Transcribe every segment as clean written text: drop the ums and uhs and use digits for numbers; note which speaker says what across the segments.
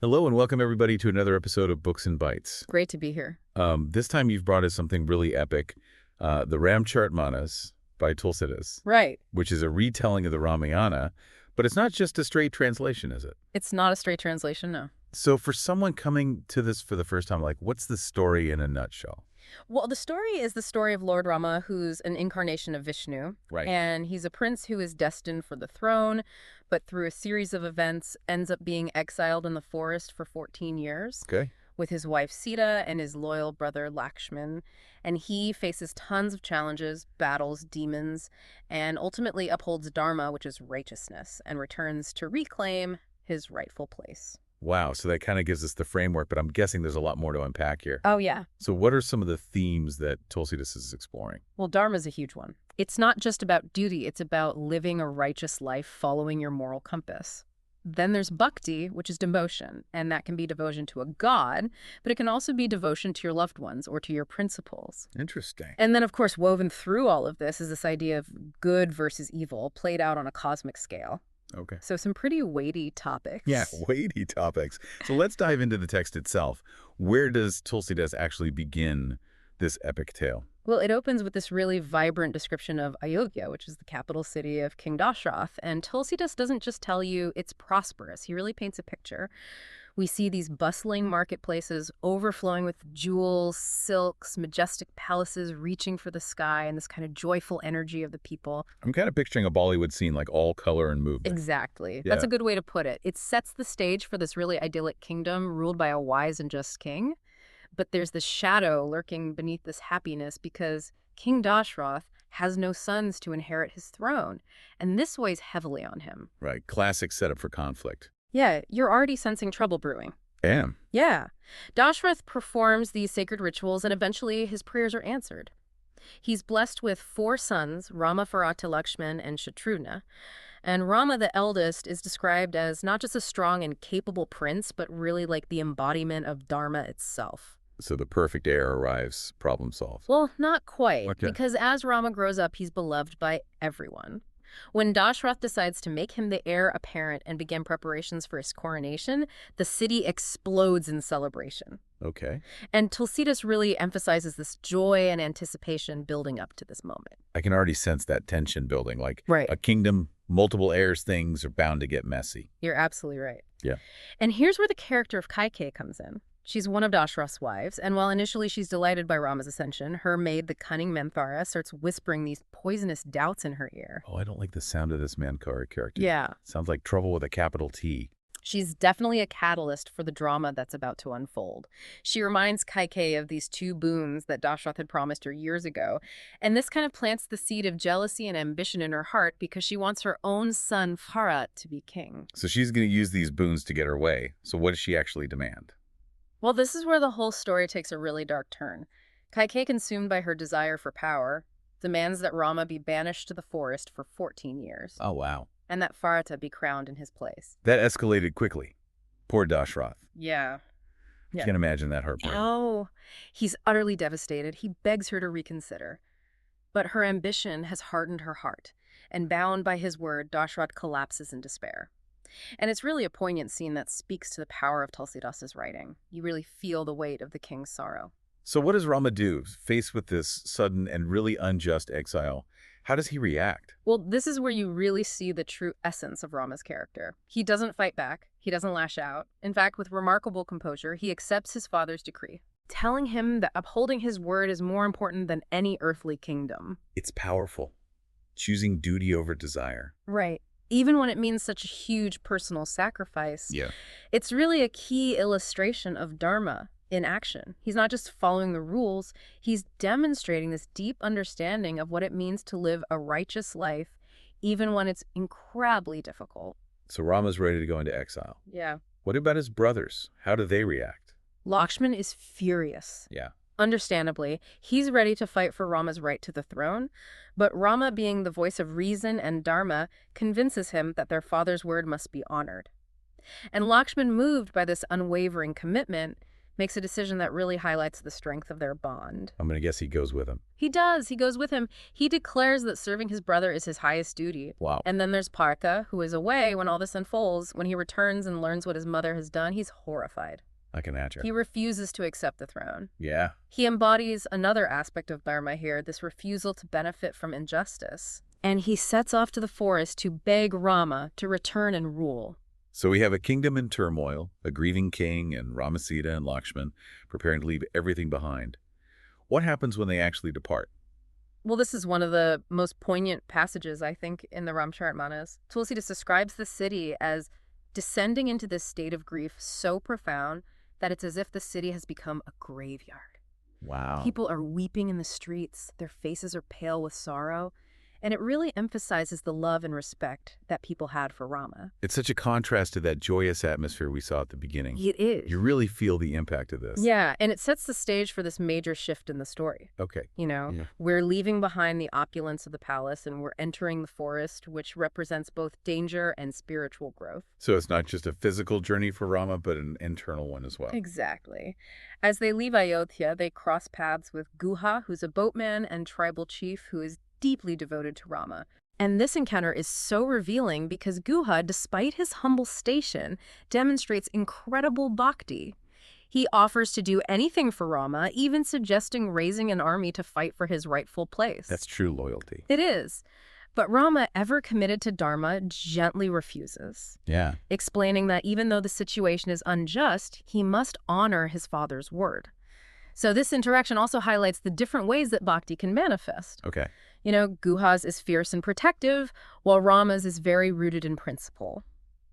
Speaker 1: Hello and welcome everybody to another episode of Books and Bytes.
Speaker 2: Great to be here.
Speaker 1: This time you've brought us something really epic, the Ramcharitmanas by Tulsidas,
Speaker 2: Right.
Speaker 1: which is a retelling of the Ramayana, but it's not just a straight translation, is it?
Speaker 2: It's not a straight translation, no.
Speaker 1: So for someone coming to this for the first time, what's the story in a nutshell?
Speaker 2: Well, the story is the story of Lord Rama, who's an incarnation of Vishnu.
Speaker 1: Right.
Speaker 2: And he's a prince who is destined for the throne, but through a series of events ends up being exiled in the forest for 14 years.
Speaker 1: Okay.
Speaker 2: With his wife Sita and his loyal brother Lakshman. And he faces tons of challenges, battles demons, and ultimately upholds dharma, which is righteousness, and returns to reclaim his rightful place.
Speaker 1: Wow, so that kind of gives us the framework, but I'm guessing there's a lot more to unpack here.
Speaker 2: Oh, yeah.
Speaker 1: So what are some of the themes that Tulsidas is exploring?
Speaker 2: Well, dharma's a huge one. It's not just about duty, it's about living a righteous life following your moral compass. Then there's bhakti, which is devotion, and that can be devotion to a god, but it can also be devotion to your loved ones or to your principles.
Speaker 1: Interesting.
Speaker 2: And then, of course, woven through all of this is this idea of good versus evil played out on a cosmic scale.
Speaker 1: Okay.
Speaker 2: So some pretty weighty topics.
Speaker 1: Yeah, weighty topics. So let's dive into the text itself. Where does Tulsidas actually begin this epic tale?
Speaker 2: Well, it opens with this really vibrant description of Ayodhya, which is the capital city of King Dashrath. And Tulsidas doesn't just tell you it's prosperous. He really paints a picture. We see these bustling marketplaces overflowing with jewels, silks, majestic palaces reaching for the sky, and this kind of joyful energy of the people.
Speaker 1: I'm kind of picturing a Bollywood scene, like all color and movement.
Speaker 2: Exactly.
Speaker 1: Yeah.
Speaker 2: That's a good way to put it. It sets the stage for this really idyllic kingdom ruled by a wise and just king. But there's this shadow lurking beneath this happiness because King Dashrath has no sons to inherit his throne, and this weighs heavily on him.
Speaker 1: Right. Classic setup for conflict.
Speaker 2: Yeah, you're already sensing trouble brewing.
Speaker 1: Am.
Speaker 2: Yeah. Dashrath performs these sacred rituals, and eventually his prayers are answered. He's blessed with 4 sons, Rama, Bharata, Lakshman, and Shatrughna. And Rama, the eldest, is described as not just a strong and capable prince, but really like the embodiment of dharma itself.
Speaker 1: So the perfect heir arrives, problem solved.
Speaker 2: Well, not quite,
Speaker 1: Okay.
Speaker 2: because as Rama grows up, he's beloved by everyone. When Dashrath decides to make him the heir apparent and begin preparations for his coronation, the city explodes in celebration.
Speaker 1: Okay.
Speaker 2: And Tulsidas really emphasizes this joy and anticipation building up to this moment.
Speaker 1: I can already sense that tension building. Like
Speaker 2: Right.
Speaker 1: a kingdom, multiple heirs, things are bound to get messy.
Speaker 2: You're absolutely right.
Speaker 1: Yeah.
Speaker 2: And here's where the character of Kaikeyi comes in. She's one of Dashrath's wives, and while initially she's delighted by Rama's ascension, her maid, the cunning Manthara, starts whispering these poisonous doubts in her ear.
Speaker 1: Oh, I don't like the sound of this Manthara character.
Speaker 2: Yeah.
Speaker 1: Sounds like trouble with a capital T.
Speaker 2: She's definitely a catalyst for the drama that's about to unfold. She reminds Kaikeyi of these 2 boons that Dashrath had promised her years ago, and this kind of plants the seed of jealousy and ambition in her heart because she wants her own son, Bharat, to be king.
Speaker 1: So she's going to use these boons to get her way. So what does she actually demand?
Speaker 2: Well, this is where the whole story takes a really dark turn. Kaikeyi, consumed by her desire for power, demands that Rama be banished to the forest for 14 years,
Speaker 1: Oh, wow.
Speaker 2: and that Bharata be crowned in his place.
Speaker 1: That escalated quickly. Poor Dashrath.
Speaker 2: Yeah. Yeah.
Speaker 1: Can't imagine that heartbreak.
Speaker 2: Oh, he's utterly devastated. He begs her to reconsider. But her ambition has hardened her heart, and bound by his word, Dashrath collapses in despair. And it's really a poignant scene that speaks to the power of Tulsidas' writing. You really feel the weight of the king's sorrow.
Speaker 1: So what does Rama do, faced with this sudden and really unjust exile? How does he react?
Speaker 2: Well, this is where you really see the true essence of Rama's character. He doesn't fight back. He doesn't lash out. In fact, with remarkable composure, he accepts his father's decree, telling him that upholding his word is more important than any earthly kingdom.
Speaker 1: It's powerful. Choosing duty over desire.
Speaker 2: Right. Even when it means such a huge personal sacrifice.
Speaker 1: Yeah.
Speaker 2: It's really a key illustration of dharma in action. He's not just following the rules, he's demonstrating this deep understanding of what it means to live a righteous life, even when it's incredibly difficult.
Speaker 1: So Rama's ready to go into exile.
Speaker 2: Yeah.
Speaker 1: What about his brothers? How do they react?
Speaker 2: Lakshman is furious.
Speaker 1: Yeah.
Speaker 2: Understandably, he's ready to fight for Rama's right to the throne, but Rama, being the voice of reason and dharma, convinces him that their father's word must be honored. And Lakshman, moved by this unwavering commitment, makes a decision that really highlights the strength of their bond.
Speaker 1: I'm going to guess he goes with him.
Speaker 2: He does. He goes with him. He declares that serving his brother is his highest duty.
Speaker 1: Wow.
Speaker 2: And then there's Partha, who is away when all this unfolds. When he returns and learns what his mother has done, he's horrified.
Speaker 1: I can imagine.
Speaker 2: He refuses to accept the throne.
Speaker 1: Yeah.
Speaker 2: He embodies another aspect of dharma here, this refusal to benefit from injustice. And he sets off to the forest to beg Rama to return and rule.
Speaker 1: So we have a kingdom in turmoil, a grieving king, and Ramasita and Lakshman preparing to leave everything behind. What happens when they actually depart?
Speaker 2: Well, this is one of the most poignant passages, I think, in the Ramcharitmanas. Tulsidas describes the city as descending into this state of grief so profound that it's as if the city has become a graveyard.
Speaker 1: Wow.
Speaker 2: People are weeping in the streets. Their faces are pale with sorrow. And it really emphasizes the love and respect that people had for Rama.
Speaker 1: It's such a contrast to that joyous atmosphere we saw at the beginning.
Speaker 2: It is.
Speaker 1: You really feel the impact of this.
Speaker 2: Yeah, and it sets the stage for this major shift in the story.
Speaker 1: Okay.
Speaker 2: Yeah. We're leaving behind the opulence of the palace and we're entering the forest, which represents both danger and spiritual growth.
Speaker 1: So it's not just a physical journey for Rama, but an internal one as well.
Speaker 2: Exactly. As they leave Ayodhya, they cross paths with Guha, who's a boatman, and tribal chief who is deeply devoted to Rama. And this encounter is so revealing because Guha, despite his humble station, demonstrates incredible bhakti. He offers to do anything for Rama, even suggesting raising an army to fight for his rightful place.
Speaker 1: That's true loyalty.
Speaker 2: It is. But Rama, ever committed to dharma, gently refuses,
Speaker 1: Yeah.
Speaker 2: explaining that even though the situation is unjust, he must honor his father's word. So this interaction also highlights the different ways that bhakti can manifest.
Speaker 1: Okay.
Speaker 2: Guha's is fierce and protective, while Rama's is very rooted in principle.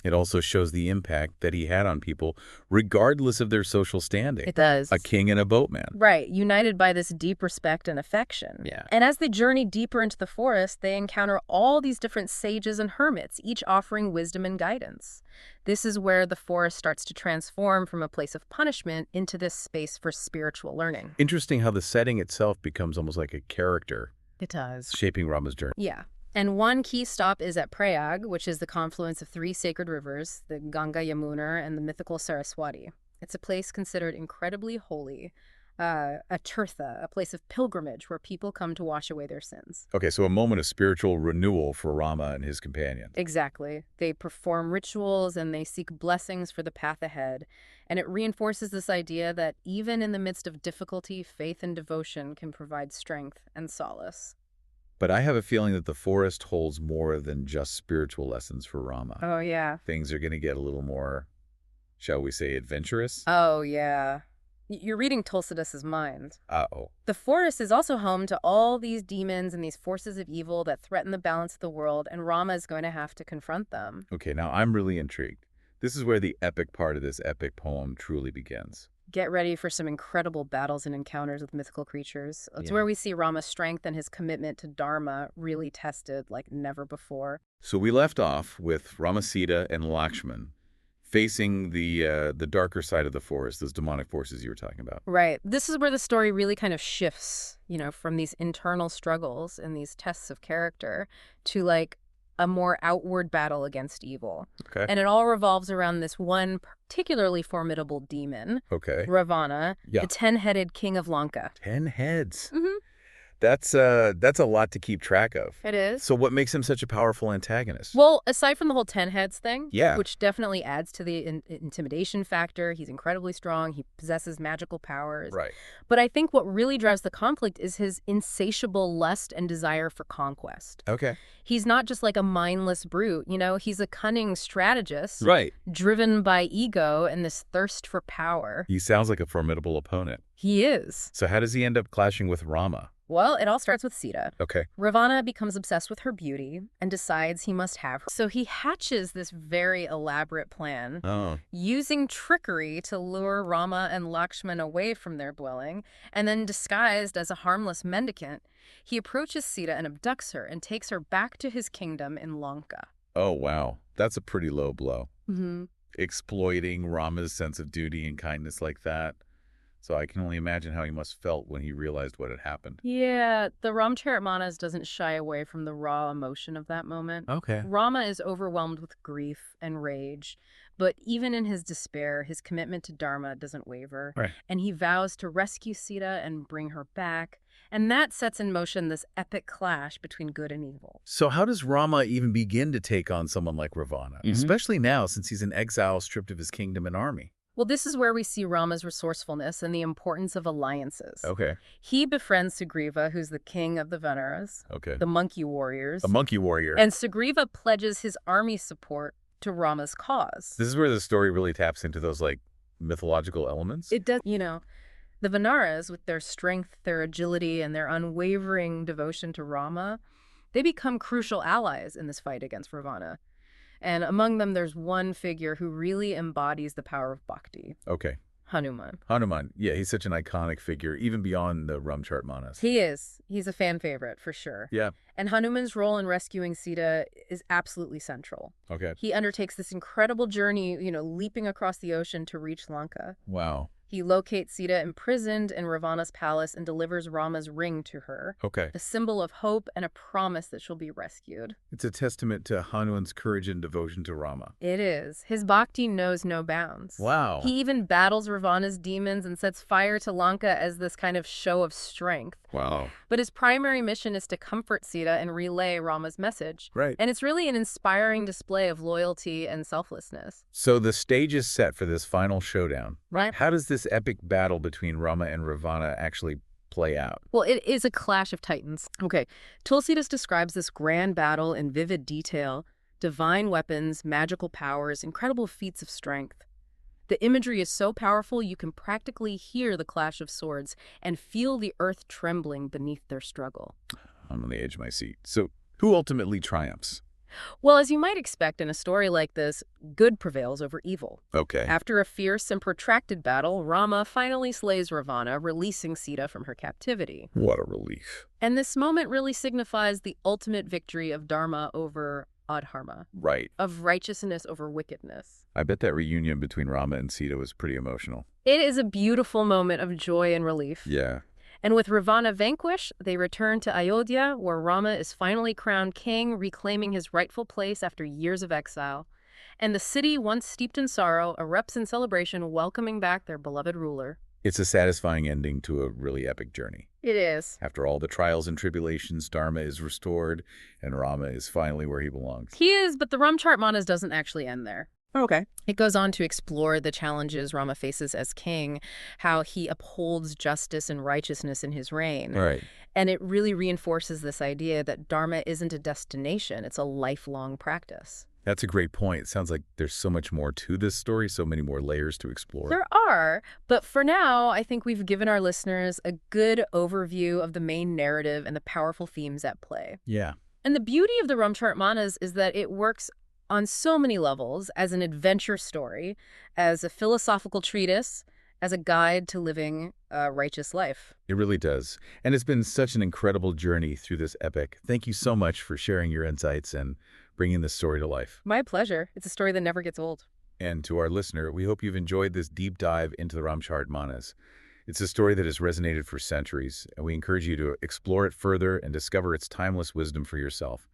Speaker 1: It also shows the impact that he had on people, regardless of their social standing.
Speaker 2: It does.
Speaker 1: A king and a boatman.
Speaker 2: Right, united by this deep respect and affection.
Speaker 1: Yeah.
Speaker 2: And as they journey deeper into the forest, they encounter all these different sages and hermits, each offering wisdom and guidance. This is where the forest starts to transform from a place of punishment into this space for spiritual learning.
Speaker 1: Interesting how the setting itself becomes almost like a character.
Speaker 2: It does.
Speaker 1: Shaping Rama's journey.
Speaker 2: Yeah. And one key stop is at Prayag, which is the confluence of 3 sacred rivers, the Ganga, Yamuna, and the mythical Saraswati. It's a place considered incredibly holy, a tirtha, a place of pilgrimage where people come to wash away their sins.
Speaker 1: Okay, so a moment of spiritual renewal for Rama and his companions.
Speaker 2: Exactly. They perform rituals and they seek blessings for the path ahead. And it reinforces this idea that even in the midst of difficulty, faith and devotion can provide strength and solace.
Speaker 1: But I have a feeling that the forest holds more than just spiritual lessons for Rama.
Speaker 2: Oh, yeah.
Speaker 1: Things are going to get a little more, shall we say, adventurous?
Speaker 2: Oh, yeah. You're reading Tulsidas' mind.
Speaker 1: Uh-oh.
Speaker 2: The forest is also home to all these demons and these forces of evil that threaten the balance of the world, and Rama is going to have to confront them.
Speaker 1: Okay, now I'm really intrigued. This is where the epic part of this epic poem truly begins.
Speaker 2: Get ready for some incredible battles and encounters with mythical creatures. It's where we see Rama's strength and his commitment to dharma really tested like never before.
Speaker 1: So we left off with Ramasita and Lakshman facing the darker side of the forest, those demonic forces you were talking about.
Speaker 2: Right. This is where the story really kind of shifts, from these internal struggles and these tests of character to like a more outward battle against evil.
Speaker 1: Okay.
Speaker 2: And it all revolves around this one particularly formidable demon,
Speaker 1: Okay.
Speaker 2: Ravana,
Speaker 1: Yeah.
Speaker 2: the 10-headed king of Lanka.
Speaker 1: 10 heads.
Speaker 2: Mm-hmm.
Speaker 1: That's a lot to keep track of.
Speaker 2: It is.
Speaker 1: So what makes him such a powerful antagonist?
Speaker 2: Well, aside from the whole 10 heads thing,
Speaker 1: Yeah.
Speaker 2: which definitely adds to the intimidation factor, he's incredibly strong, he possesses magical powers.
Speaker 1: Right.
Speaker 2: But I think what really drives the conflict is his insatiable lust and desire for conquest.
Speaker 1: Okay.
Speaker 2: He's not just like a mindless brute, he's a cunning strategist,
Speaker 1: Right.
Speaker 2: driven by ego and this thirst for power.
Speaker 1: He sounds like a formidable opponent.
Speaker 2: He is.
Speaker 1: So how does he end up clashing with Rama?
Speaker 2: Well, it all starts with Sita.
Speaker 1: Okay.
Speaker 2: Ravana becomes obsessed with her beauty and decides he must have her. So he hatches this very elaborate plan,
Speaker 1: Oh.
Speaker 2: using trickery to lure Rama and Lakshman away from their dwelling, and then disguised as a harmless mendicant, he approaches Sita and abducts her and takes her back to his kingdom in Lanka.
Speaker 1: Oh, wow. That's a pretty low blow.
Speaker 2: Mm-hmm.
Speaker 1: Exploiting Rama's sense of duty and kindness like that. So I can only imagine how he must have felt when he realized what had happened.
Speaker 2: Yeah, the Ramcharitmanas doesn't shy away from the raw emotion of that moment.
Speaker 1: Okay.
Speaker 2: Rama is overwhelmed with grief and rage, but even in his despair, his commitment to dharma doesn't waver,
Speaker 1: Right.
Speaker 2: and he vows to rescue Sita and bring her back, and that sets in motion this epic clash between good and evil.
Speaker 1: So how does Rama even begin to take on someone like Ravana, especially now since he's in exile, stripped of his kingdom and army?
Speaker 2: Well, this is where we see Rama's resourcefulness and the importance of alliances.
Speaker 1: Okay.
Speaker 2: He befriends Sugriva, who's the king of the Vanaras,
Speaker 1: Okay.
Speaker 2: the monkey warriors,
Speaker 1: A monkey warrior.
Speaker 2: and Sugriva pledges his army support to Rama's cause.
Speaker 1: This is where the story really taps into those, like, mythological elements?
Speaker 2: It does, the Vanaras, with their strength, their agility, and their unwavering devotion to Rama, they become crucial allies in this fight against Ravana. And among them, there's one figure who really embodies the power of bhakti,
Speaker 1: Okay.
Speaker 2: Hanuman.
Speaker 1: Hanuman. Yeah, he's such an iconic figure, even beyond the Ramcharitmanas.
Speaker 2: He is. He's a fan favorite, for sure.
Speaker 1: Yeah.
Speaker 2: And Hanuman's role in rescuing Sita is absolutely central.
Speaker 1: Okay.
Speaker 2: He undertakes this incredible journey, leaping across the ocean to reach Lanka.
Speaker 1: Wow.
Speaker 2: He locates Sita imprisoned in Ravana's palace and delivers Rama's ring to her,
Speaker 1: Okay.
Speaker 2: a symbol of hope and a promise that she'll be rescued.
Speaker 1: It's a testament to Hanuman's courage and devotion to Rama.
Speaker 2: It is. His bhakti knows no bounds.
Speaker 1: Wow.
Speaker 2: He even battles Ravana's demons and sets fire to Lanka as this kind of show of strength.
Speaker 1: Wow.
Speaker 2: But his primary mission is to comfort Sita and relay Rama's message.
Speaker 1: Right.
Speaker 2: And it's really an inspiring display of loyalty and selflessness.
Speaker 1: So the stage is set for this final showdown.
Speaker 2: Right.
Speaker 1: How does this epic battle between Rama and Ravana actually play out?
Speaker 2: Well, it is a clash of titans. Okay, Tulsidas describes this grand battle in vivid detail: divine weapons, magical powers, incredible feats of strength. The imagery is so powerful you can practically hear the clash of swords and feel the earth trembling beneath their struggle.
Speaker 1: I'm on the edge of my seat. So who ultimately triumphs?
Speaker 2: Well, as you might expect in a story like this, good prevails over evil.
Speaker 1: Okay.
Speaker 2: After a fierce and protracted battle, Rama finally slays Ravana, releasing Sita from her captivity.
Speaker 1: What a relief.
Speaker 2: And this moment really signifies the ultimate victory of dharma over adharma,
Speaker 1: Right.
Speaker 2: of righteousness over wickedness.
Speaker 1: I bet that reunion between Rama and Sita was pretty emotional.
Speaker 2: It is a beautiful moment of joy and relief.
Speaker 1: Yeah.
Speaker 2: And with Ravana vanquished, they return to Ayodhya, where Rama is finally crowned king, reclaiming his rightful place after years of exile. And the city, once steeped in sorrow, erupts in celebration, welcoming back their beloved ruler.
Speaker 1: It's a satisfying ending to a really epic journey.
Speaker 2: It is.
Speaker 1: After all the trials and tribulations, Dharma is restored, and Rama is finally where he belongs.
Speaker 2: He is, but the Ramcharitmanas doesn't actually end there.
Speaker 1: Okay.
Speaker 2: It goes on to explore the challenges Rama faces as king, how he upholds justice and righteousness in his reign.
Speaker 1: All right.
Speaker 2: And it really reinforces this idea that dharma isn't a destination, it's a lifelong practice.
Speaker 1: That's a great point. It sounds like there's so much more to this story, so many more layers to explore.
Speaker 2: There are, but for now, I think we've given our listeners a good overview of the main narrative and the powerful themes at play.
Speaker 1: Yeah.
Speaker 2: And the beauty of the Ramcharitmanas is that it works on so many levels: as an adventure story, as a philosophical treatise, as a guide to living a righteous life.
Speaker 1: It really does. And it's been such an incredible journey through this epic. Thank you so much for sharing your insights and bringing this story to life.
Speaker 2: My pleasure. It's a story that never gets old.
Speaker 1: And to our listener, we hope you've enjoyed this deep dive into the Ramcharitmanas. It's a story that has resonated for centuries, and we encourage you to explore it further and discover its timeless wisdom for yourself.